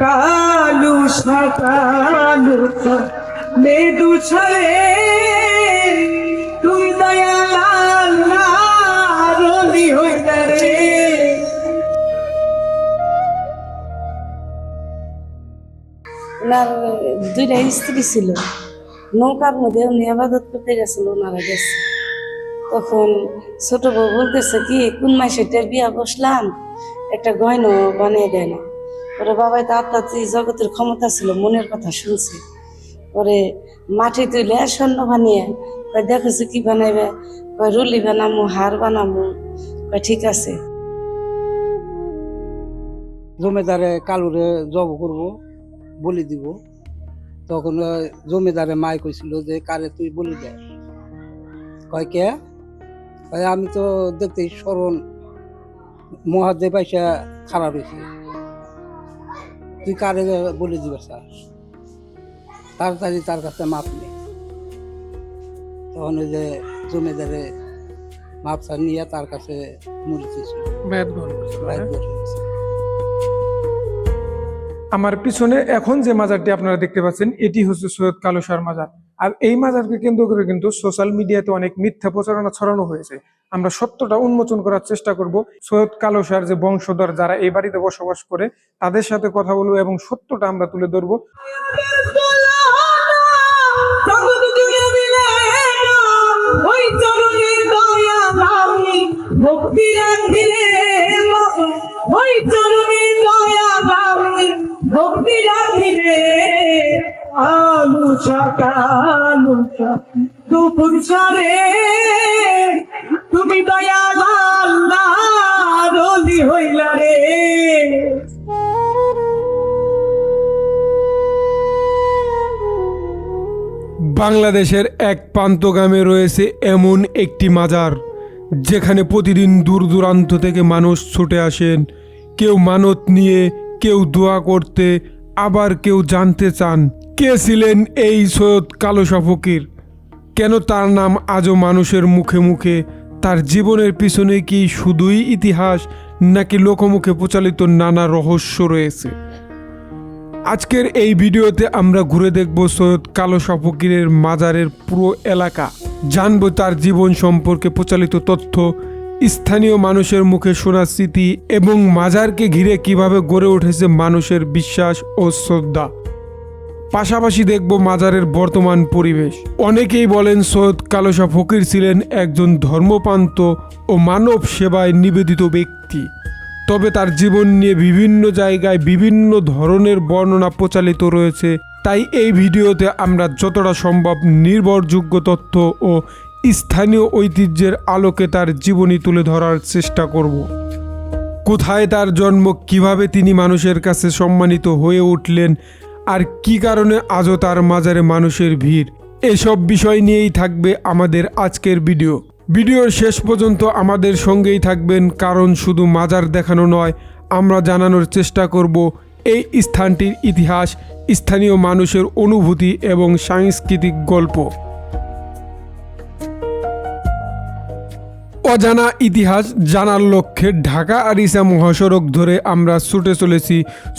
কালু সকালু মেদু ছয়ে তুই দয়ালি হইলে রে। ওনার দুইটা স্ত্রী ছিল, নৌকার মধ্যে উনি আবাদত করতে গেছিল, ওনারা গেছে। তখন ছোট বউ বলতেছে কি, কোন মাসে বিয়া বসলাম, একটা গয়না বানিয়ে দেয় না। ওরে বাবাই তো আত্মাত্রি জগতের ক্ষমতা ছিল, মনের কথা শুনছে। পরে মাটি তুলে স্বর্ণ বানিয়ে কয় দেখেছো কি বানাইবে, কয় রুলি বানামু, হার বানামু। কয় ঠিক আছে। জমিদারে কালুরে জব করব বলি দিব। তখন জমিদারে মাই কইছিল যে কারে তুই বলি দে। কয় কে? কয় আমি তো দেখতে স্মরণ মহাদেব পয়সা খারাপ হয়েছে, তুই কারে বলি দিবে স্যার, তাড়াতাড়ি তার কাছে মাপ নেই। তখন ওই যে জমিদারে মাপ চা নিয়ে তার কাছে মরিতেছিল। আমার পিছনে এখন যে মাজারটি আপনারা দেখতে পাচ্ছেন, এটি হচ্ছে সৈয়দ কালো শাহর মাজার। আর এই মাজারকে কেন্দ্র করে কিন্তু সোশ্যাল মিডিয়াতে অনেক মিথ্যা প্রচারণা ছড়ানো হয়েছে। আমরা সত্যটা উন্মোচন করার চেষ্টা করব। সৈয়দ কালো শাহর যে বংশধর যারা এই বাড়িতে বসবাস করে, তাদের সাথে কথা বলবো এবং সত্যটা আমরা তুলে ধরবো। দুপুর সারে তুমি দয়ালি হইলা রে। বাংলাদেশের এক প্রান্তগ্রামে রয়েছে এমন একটি মাজার, যেখানে প্রতিদিন দূর দূরান্ত থেকে মানুষ ছুটে আসেন, কেউ মানত নিয়ে, কেউ দোয়া করতে, আবার কেউ জানতে চান কে ছিলেন এই সৈয়দ কালো শাহ ফকির, কেন তার নাম আজও মানুষের মুখে মুখে, তার জীবনের পিছনে কি শুধুই ইতিহাস নাকি লোকমুখে প্রচলিত নানা রহস্য রয়েছে। আজকের এই ভিডিওতে আমরা ঘুরে দেখব সৈয়দ কালো শাহ ফকিরের মাজারের পুরো এলাকা, জানবো তার জীবন সম্পর্কে প্রচলিত তথ্য, স্থানীয় মানুষের মুখে শোনা স্মৃতি এবং মাজারকে ঘিরে কিভাবে গড়ে উঠেছে মানুষের বিশ্বাস ও শ্রদ্ধা। পাশাপাশি দেখব মাজারের বর্তমান পরিবেশ। অনেকেই বলেন সৈয়দ কালো শাহ ফকির ছিলেন একজন ধর্মপ্রান্ত ও মানব সেবায় নিবেদিত ব্যক্তি, তবে তার জীবন নিয়ে বিভিন্ন জায়গায় বিভিন্ন ধরনের বর্ণনা প্রচলিত রয়েছে। তাই এই ভিডিওতে আমরা যতটা সম্ভব নির্ভরযোগ্য তথ্য ও স্থানীয় ঐতিহ্যের আলোকে তার জীবনী তুলে ধরার চেষ্টা করব। কোথায় তার জন্ম, কিভাবে তিনি মানুষের কাছে সম্মানিত হয়ে উঠলেন, আর কি কারণে আজও তার মাজারে মানুষের ভিড়, এসব বিষয় নিয়েই থাকবে আমাদের আজকের ভিডিও। ভিডিওর শেষ পর্যন্ত আমাদের সঙ্গেই থাকবেন, কারণ শুধু মাজার দেখানো নয়, আমরা জানানোর চেষ্টা করব এই স্থানটির ইতিহাস, স্থানীয় মানুষের অনুভূতি এবং সাংস্কৃতিক গল্প। অজানা ইতিহাস জানার লক্ষ্যে ঢাকা আরিচা মহাসড়ক ধরে আমরা ছুটে চলেছি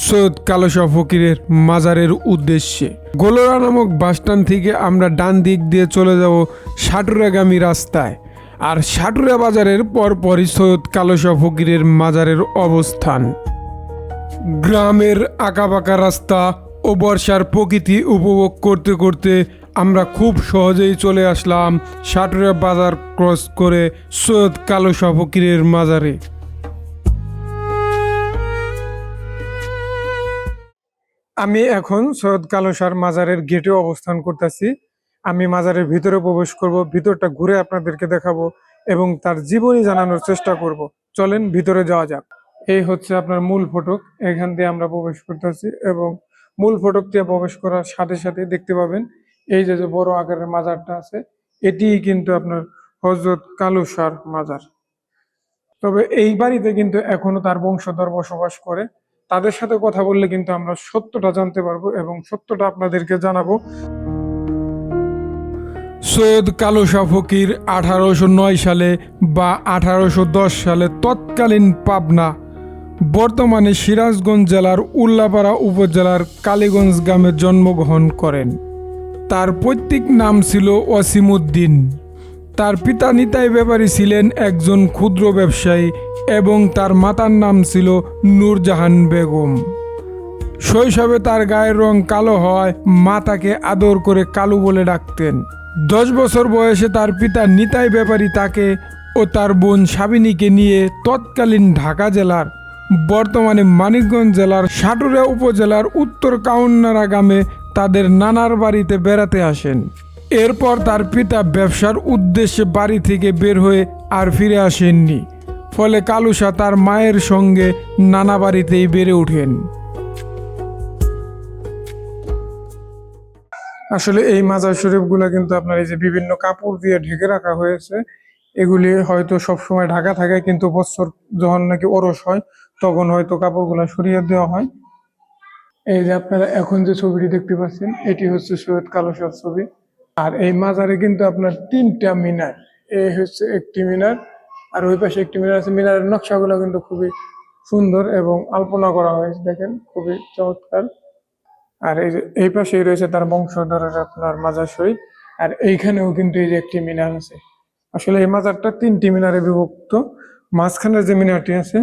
সৈয়দ কালো শাহ ফকিরের মাজারের উদ্দেশ্যে। গোলরা নামক বাসস্ট্যান্ড থেকে আমরা ডান দিক দিয়ে চলে যাব সাটুরাগামী রাস্তায়, আর সাটুরা বাজারের পরপরই সৈয়দ কালো শাহ ফকিরের মাজারের অবস্থান। গ্রামের আঁকাবাঁকা রাস্তা ও বর্ষার প্রকৃতি উপভোগ করতে করতে আমরা খুব সহজেই চলে আসলাম সাটুরা বাজার ক্রস করে সৈয়দ কালো শাহ ফকিরের মাজারে। আমি এখন সৈয়দ কালো শাহর মাজারের গেটে অবস্থান করতেছি। আমি মাজারের ভিতরে প্রবেশ করব, ভিতরটা ঘুরে আপনাদেরকে দেখাবো এবং তার জীবনী জানানোর চেষ্টা করব। চলেন ভিতরে যাওয়া যাক। এই হচ্ছে আপনার মূল ফটক, এখান দিয়ে আমরা প্রবেশ করতেছি এবং মূল ফটক দিয়ে প্রবেশ করার সাথে সাথে দেখতে পাবেন এই যে বড় আকারের মাজারটা আছে, এটিই কিন্তু আপনার হযরত কালো শাহর মাজার। তবে এই বাড়িতে কিন্তু এখনো তার বংশধর বসবাস করে, তাদের সাথে কথা বললে কিন্তু আমরা সত্যটা জানতে পারবো এবং সত্যটা আপনাদেরকে জানাবো। সৈয়দ কালো শাহ ফকির 1809 সালে বা 1810 সালে তৎকালীন পাবনা বর্তমানে সিরাজগঞ্জ জেলার উল্লাপাড়া উপজেলার কালীগঞ্জ গ্রামে জন্মগ্রহণ করেন। তার পৈতৃক নাম ছিল ওয়াসিমউদ্দিন। তার পিতা নিতাই ব্যাপারী ছিলেন একজন ক্ষুদ্র ব্যবসায়ী এবং তার মাতার নাম ছিল নূরজাহান বেগম। শৈশবে তার গায়ের রং কালো হওয়ায় মা তাকে আদর করে কালু বলে ডাকতেন। 10 বছর বয়সে তার পিতা নিতাই ব্যাপারী তাকে ও তার বোন সাবিনীকে নিয়ে তৎকালীন ঢাকা জেলার বর্তমানে মানিকগঞ্জ জেলার সাটুরিয়া উপজেলার উত্তর কাউন্নারা গ্রামে তাদের নানার বাড়িতে বেড়াতে আসেন। এরপর তার পিতা ব্যবসার উদ্দেশ্যে বাড়ি থেকে বের হয়ে আর ফিরে আসেননি। ফলে কালুসা তার মায়ের সঙ্গে নানা বাড়িতেই বেড়ে ওঠেন। আসলে এই মাজার শরীফগুলো কিন্তু আপনার এই যে বিভিন্ন কাপড় দিয়ে ঢেকে রাখা হয়েছে, এগুলি হয়তো সবসময় ঢাকা থাকে, কিন্তু বছর যখন নাকি ওরস হয় তখন হয়তো কাপড়গুলো সরিয়ে দেওয়া হয়। এই যে আপনারা এখন যে ছবিটি দেখতে পাচ্ছেন, এটি হচ্ছে সৈয়দ কালুসার ছবি। আর এই মাজারে কিন্তু আপনার 3টা মিনার, এই হচ্ছে একটি মিনার আর ওই পাশে একটি মিনার আছে। মিনারের নকশাগুলো কিন্তু খুবই সুন্দর এবং আলপনা করা হয়েছে, দেখেন খুবই চমৎকার। আর এই যে এই পাশেই রয়েছে তার বংশধরের আপনার মাজার শরীফ। আর এইখানেও কিন্তু এই যে একটি মিনার আছে। আসলে এই মাজারটা 3টি মিনারে বিভক্ত। মাঝখানের যে মিনারটি আছে,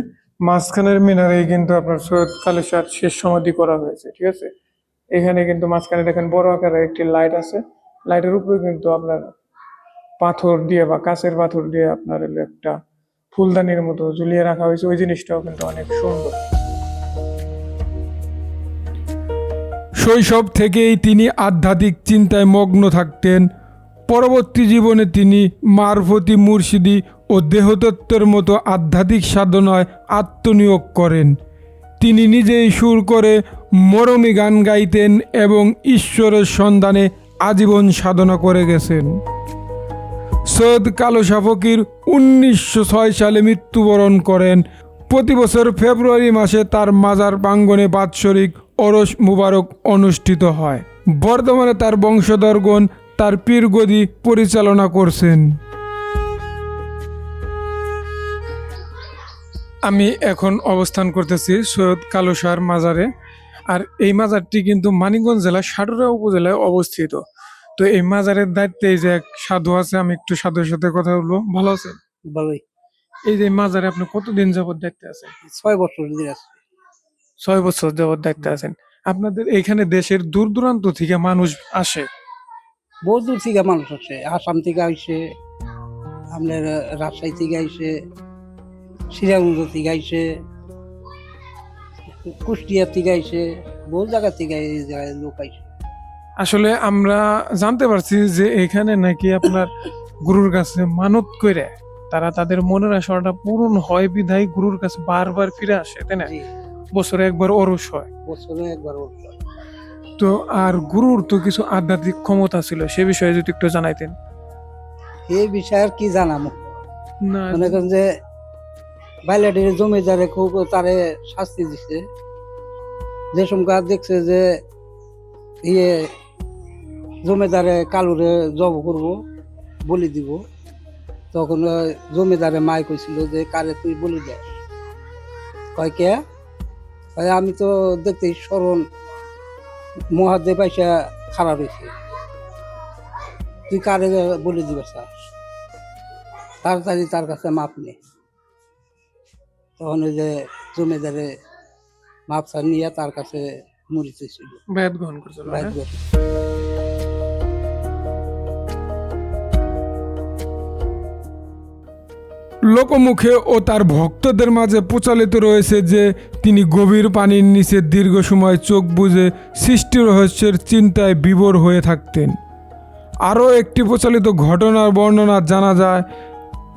মাঝখানের মিনারেই কিন্তু আপনার সৈয়দ কালুসার শেষ সমাধি করা হয়েছে, ঠিক আছে। এখানে কিন্তু মাঝখানে দেখেন বড় আকারের একটি লাইট আছে। লাইটের উপরে কিন্তু আপনার পাথর দিয়ে বা কাঁচের পাথর দিয়ে আপনার একটা ফুলদানির মতো ঝুলিয়ে রাখা হয়েছে। ওই জিনিসটাও কিন্তু অনেক সুন্দর। শৈশব থেকেই তিনি আধ্যাত্মিক চিন্তায় মগ্ন থাকতেন। পরবর্তী জীবনে তিনি মারফতি, মুর্শিদি ও দেহতত্ত্বের মতো আধ্যাত্মিক সাধনায় আত্মনিয়োগ করেন। তিনি নিজেই সুর করে মরমী গান গাইতেন এবং ঈশ্বরের সন্ধানে আজীবন সাধনা করে গেছেন। সৈয়দ কালুসা ফকির 1906 সালে মৃত্যুবরণ করেন। প্রতি বছর ফেব্রুয়ারি মাসে তার মাজার প্রাঙ্গণে বাৎসরিক ওরস মুবারক অনুষ্ঠিত হয়। বর্তমানে তার বংশধরগণ তার পীরগদি পরিচালনা করছেন। আমি এখন অবস্থান করতেছি সৈয়দ কালুসার মাজারে। আর এই মাজারটি কিন্তু মানিকগঞ্জ জেলার সাটুরিয়া উপজেলায় অবস্থিত। তো এই মাজারের দায়িত্বে এই যে এক সাধু আছে, আমি একটু সাধুর সাথে কথা বলবো। ভালো আছেন? ভালোই। এই যে মাজারে আপনি কতদিন যাবত দায়িত্বে আছেন? 6 বছর দিয়ে আছে। 6 বছর যাবত দায়িত্বে আছেন। আপনাদের এইখানে দেশের দূর দূরান্ত থেকে মানুষ আসে? বহু দূর থেকে মানুষ আসে। আসাম থেকে আইসে, আপনার রাজশাহী থেকে আইসে, সিরাজগঞ্জ থেকে আইসে, কুষ্টিয়া থেকে আইসে, বহু জায়গা থেকে এই জায়গায় লোক আইসে। আসলে আমরা জানতে পারছি যে এখানে নাকি আপনার গুরুর কাছে মানত করে তারা তাদের মনের আশাটা পূরণ হয় বিধায় গুরুর কাছে বারবার ফিরে আসে, তাই না? বছরে একবার ওরস হয়। বছরে একবার ওরস হয়। তো আর গুরুর তো কিছু আধ্যাত্মিক ক্ষমতা ছিল, সে বিষয়ে যদি একটু জানাইতেন। এই বিষয়ে আর কি জানামো? না, মনে করেন যে বাইলাটির জমিদারে খুব তারে শাস্তি দিচ্ছে। যে সময় দেখছে যে ইয়ে জমিদারে কালুরে জব করবো, বলি দিব, তখন জমিদারে মাই কইছিল যে কারে তুই বলি দে। কয় কে? আমি তো দেখতে স্মরণ মহাদেব আইসা খারাপ হয়েছে, তুই কারে বলে দিবে স্যার, তাড়াতাড়ি তার কাছে মাপ নে। তখন ওই যে জমিদারে মাপ চার নিয়ে তার কাছে মরিতে ছিল, বায়াত গ্রহণ করছিল। বাইর করে। লোকমুখে ও তার ভক্তদের মাঝে প্রচলিত রয়েছে যে তিনি গভীর পানির নিচে দীর্ঘ সময় চোখ বুজে সৃষ্টি রহস্যের চিন্তায় বিভোর হয়ে থাকতেন। আরও একটি প্রচলিত ঘটনার বর্ণনা জানা যায়,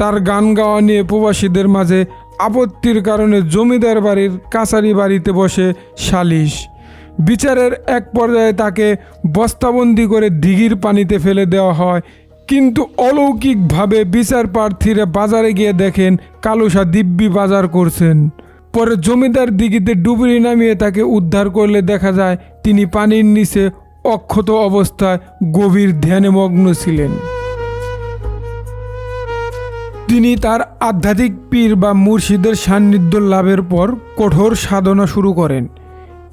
তার গান গাওয়া নিয়ে প্রবাসীদের মাঝে আপত্তির কারণে জমিদার বাড়ির কাছারি বাড়িতে বসে সালিশ। বিচারের এক পর্যায়ে তাকে বস্তাবন্দি করে দিঘির পানিতে ফেলে দেওয়া হয়। কিন্তু অলৌকিকভাবে বিচার প্রার্থীরা বাজারে গিয়ে দেখেন কালুসা দিব্যি বাজার করছেন। পরে জমিদার দিঘিতে ডুবুরি নামিয়ে তাকে উদ্ধার করলে দেখা যায় তিনি পানির নিচে অক্ষত অবস্থায় গভীর ধ্যানে মগ্ন ছিলেন। তিনি তার আধ্যাত্মিক পীর বা মুর্শিদের সান্নিধ্য লাভের পর কঠোর সাধনা শুরু করেন।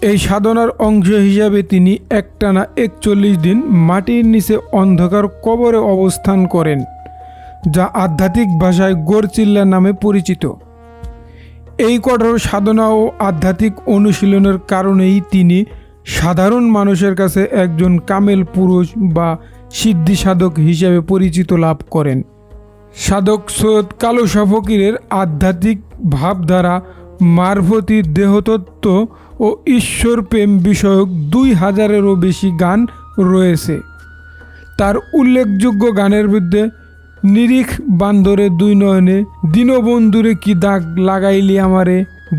এই সাধনার অংশ হিসাবে তিনি একটানা 41 দিন মাটির নিচে অন্ধকার কবরে অবস্থান করেন, যা আধ্যাত্মিক ভাষায় গোরচিল্লা নামে পরিচিত। এই কঠোর সাধনা ও আধ্যাত্মিক অনুশীলনের কারণেই তিনি সাধারণ মানুষের কাছে একজন কামেল পুরুষ বা সিদ্ধি সাধক হিসেবে পরিচিত লাভ করেন। সাধক সৈয়দ কালু শাহ ফকিরের আধ্যাত্মিক ভাবধারা, মারফতি দেহতত্ত্ব ও ঈশ্বর প্রেম বিষয়ক 2000-এরও বেশি গান রয়েছে। তার উল্লেখযোগ্য গানের মধ্যে নিরিখ বান্দরে দুই নয়নে, দীনবন্ধুরে কি দাগ লাগাইলি আমারে,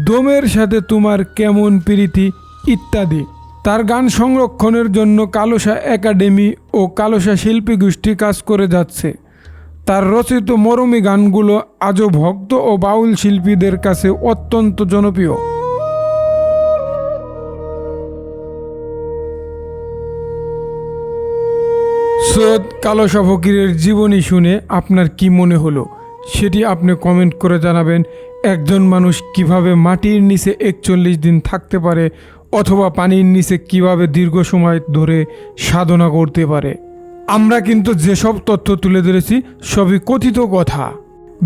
দমের সাথে তোমার কেমন প্রীতি ইত্যাদি। তার গান সংরক্ষণের জন্য কালু শাহ একাডেমি ও কালু শাহ শিল্পী গোষ্ঠী কাজ করে যাচ্ছে। তার রচিত মরমী গানগুলো আজও ভক্ত ও বাউল শিল্পীদের কাছে অত্যন্ত জনপ্রিয়। সৈয়দ কালু শাহ ফকিরের জীবনী শুনে আপনার কি মনে হলো সেটি আপনি কমেন্ট করে জানাবেন। একজন মানুষ কিভাবে মাটির নিচে 41 দিন থাকতে পারে অথবা পানির নিচে কিভাবে দীর্ঘ সময় ধরে সাধনা করতে পারে। আমরা কিন্তু যেসব তথ্য তুলে ধরেছি সবই কথিত কথা।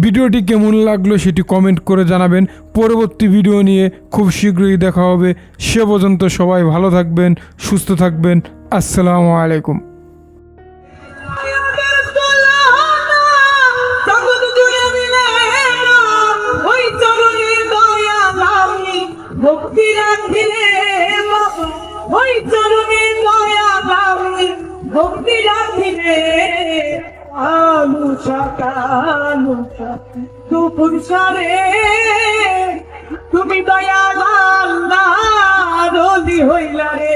ভিডিওটি কেমন লাগলো সেটি কমেন্ট করে জানাবেন। পরবর্তী ভিডিও নিয়ে খুব শীঘ্রই দেখা হবে। সে পর্যন্ত সবাই ভালো থাকবেন, সুস্থ থাকবেন। আসসালামু আলাইকুম। ভক্তি রাখিলে ওই চরণে দয়া লাভে, ভক্তি রাখিলে দুপুর সারে তুমি দয়া আল্লাহ রলি হইলা রে।